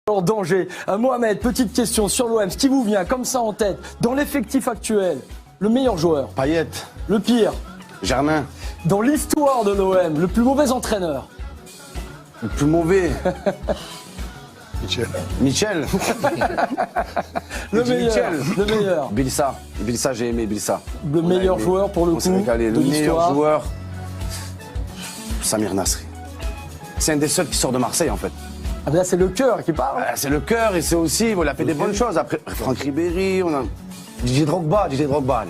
Alors danger. Mohamed, petite question sur l'OM. Ce qui vous vient comme ça en tête, dans l'effectif actuel, le meilleur joueur, Payet, le pire, Germain, dans l'histoire de l'OM, le plus mauvais entraîneur, le plus mauvais, Michel, le meilleur, Michel. le meilleur, Bielsa, j'ai aimé Bielsa. le meilleur joueur pour le On coup s'est régalé. de Le meilleur l'histoire. joueur, Samir Nasri. C'est un des seuls qui sort de Marseille en fait. Ah ben là c'est le cœur qui parle. C'est le cœur et c'est aussi, il a fait des bonnes choses. Après, Franck Ribéry, on a Didier Drogba, allez, Didier Drogba.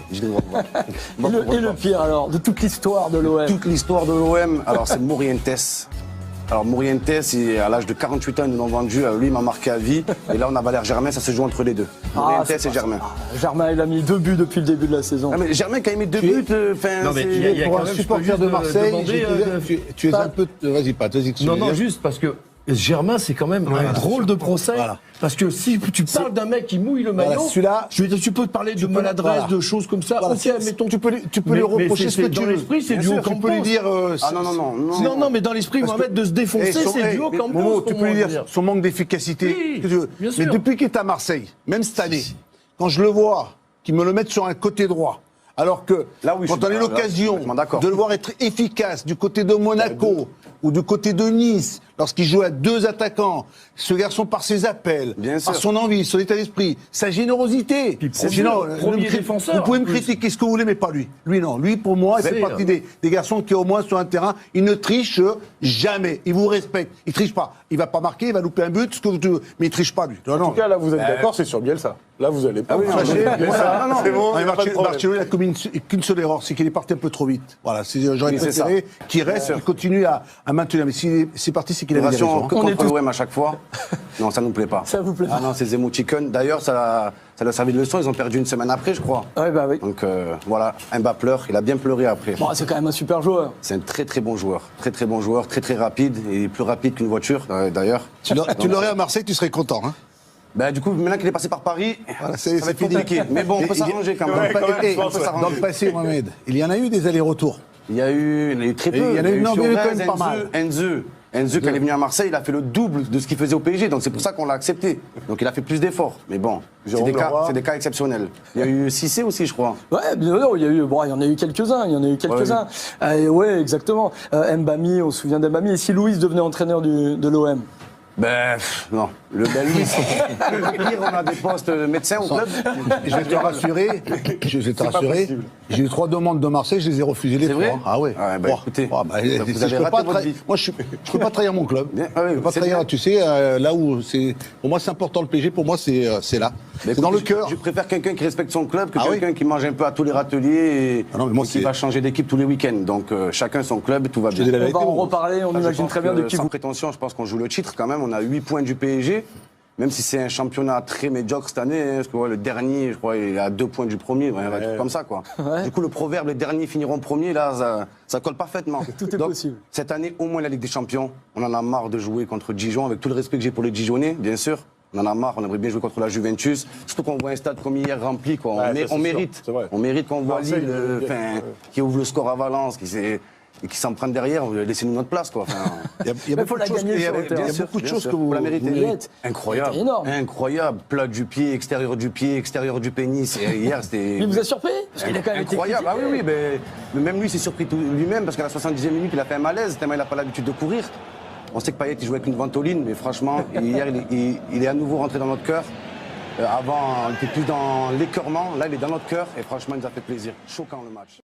Et le pire alors, de toute l'histoire de l'OM. Toute l'histoire de l'OM, alors c'est Morientes. Alors Morientes, à l'âge de 48 ans, ils nous l'ont vendu. Lui, il m'a marqué à vie. Et là, on a Valère Germain, ça se joue entre les deux. Morientes et Germain. Germain, il a mis 2 buts depuis le début de la saison. Ah, mais Germain, quand il met 2 buts, Non, mais il y a Pour quand un même, supporter de Marseille, tu es un peu... Vas-y, Pat, vas-y. Non, juste parce que Germain, c'est quand même un drôle de procès. Voilà. Parce que si tu parles d'un mec qui mouille le maillot, Voilà, celui-là, tu peux te parler de maladresse, voilà. de choses comme ça. Voilà, Ok, mettons, tu peux lui reprocher ce que tu dans veux. l'esprit, c'est Bien du haut sûr, tu peux lui dire... Ah Non, mais dans l'esprit, Mohamed, de se défoncer, c'est du haut Campos. Momo, tu pour peux lui moi, dire son manque d'efficacité. Oui, que tu veux. bien Mais sûr. depuis qu'il est à Marseille, même cette année, quand je le vois, qu'il me le mette sur un côté droit, alors que Là, oui, quand je on a suis eu l'occasion complètement d'accord. de le voir être efficace du côté de Monaco ou du côté de Nice, lorsqu'il jouait à 2 attaquants, ce garçon par ses appels, Bien par sûr. son envie, son état d'esprit, sa générosité. Puis premier vous défenseur, pouvez en me plus. critiquer ce que vous voulez, mais pas lui. Lui, non. Lui, pour moi, il fait C'est, partie des garçons qui, au moins, sur un terrain, il ne triche jamais. Il vous respecte. Il triche pas. Il va pas marquer, il va louper un but, ce que vous voulez, mais il triche pas, lui. Non, non. En tout cas, là, vous êtes d'accord, c'est sur Bielsa. Là, vous allez pas. Ah oui, vous non, fâcher. mais- Bielsa, non, non, c'est bon, Ah, il y a pas de problème. Marcello, il a commis qu'une seule erreur, c'est qu'il est parti un peu trop vite. Voilà, j'aurais Oui, c'est préféré qu'il reste, qu'il continue à maintenir. Mais s'il c'est parti, c'est qu'il avait des Génération raisons. que contre l'OM à chaque fois. Non, ça nous plaît pas. Ça vous plaît pas. Ah non, ces émoticônes. D'ailleurs, ça leur a servi de leçon. Ils ont perdu une semaine après, je crois. Ouais, bah oui. Donc voilà, Mba pleure. Il a bien pleuré après. Bon, c'est quand même un super joueur. C'est un très très bon joueur. Très très bon joueur, très très rapide. Et plus rapide qu'une voiture, d'ailleurs. Tu l'aurais à Marseille, tu serais content. Hein. Ben, du coup, maintenant qu'il est passé par Paris, Voilà, ça va être fini. compliqué. Mais bon, on peut s'arranger quand même. Ouais, quand même, Et je pense, ouais. dans le passé, Mohamed, il y en a eu des allers-retours. Il y en a eu très peu. Et il y en a eu, non, mais il y en a eu quand Suarez, même pas mal. Enzo, quand il est venu à Marseille, il a fait le double de ce qu'il faisait au PSG. Donc c'est pour ça qu'on l'a accepté. Donc il a fait plus d'efforts. Mais bon, c'est Jérôme Leroy. des cas exceptionnels. Il y a eu Cissé aussi, je crois. Ouais, bien non, il y en a eu quelques-uns. Ouais, exactement. Mbami, on se souvient d'Mbami. Et si Louis devenait entraîneur de l'OM? Ben, non. Le bel Louis. Le pire, on a des postes médecins au club. Je vais te rassurer, possible. j'ai eu 3 demandes de Marseille, je les ai refusées les C'est 3. vrai Ah ouais. Ah ouais, bah, écoutez, bah, vous avez je raté peux pas votre vie. moi, je peux pas trahir mon club. Bien, ah oui, je peux pas c'est trahir, bien. tu sais, là où c'est. Pour moi, c'est important le PSG, pour moi, c'est là. Mais C'est dans le écoutez, cœur. Je préfère quelqu'un qui respecte son club que Ah oui. quelqu'un qui mange un peu à tous les râteliers et, Ah non, mais moi, et qui c'est- va changer d'équipe tous les week-ends. Donc chacun son club, tout va Je te bien. dis la On vérité, va en bon. reparler, on Ah, je imagine pense très bien que, de qui sans vous... prétention, je pense qu'on joue le titre quand même. On a 8 points du PSG, même si c'est un championnat très médiocre cette année. Parce que le dernier, je crois, il est à 2 points du premier. Ouais, un truc comme ça, quoi. Ouais. Du coup, le proverbe, les derniers finiront premiers, là, ça colle parfaitement. Tout est Donc, possible. Cette année, au moins la Ligue des Champions. On en a marre de jouer contre Dijon, avec tout le respect que j'ai pour les Dijonais, bien sûr. On en a marre, on aimerait bien jouer contre la Juventus. Surtout qu'on voit un stade comme hier rempli, quoi. Ouais, ça, c'est On sûr, mérite. c'est vrai. On mérite qu'on voit Marseille, Lille, qui ouvre le score à Valence, et qui s'en prennent derrière, laissez-nous notre place, quoi. Enfin, Il y a Mais beaucoup faut de la choses gagner que- sur le il y a terrain. beaucoup de Bien choses sûr, que vous faut la mériter. mérite. Incroyable. C'était énorme. Incroyable. Plat du pied, extérieur du pied, extérieur du pénis. Et hier, c'était. Il vous a surpris? Parce qu'il a quand même été Incroyable. Ah oui, critiqué. oui, mais même lui s'est surpris lui-même parce qu'à la 70e minute, il a fait un malaise, tellement il n'a pas l'habitude de courir. On sait que Payet, il jouait avec une ventoline, mais franchement, hier, il est à nouveau rentré dans notre cœur. Avant, on était plus dans l'écœurement. Là, il est dans notre cœur et franchement, il nous a fait plaisir. Choquant le match.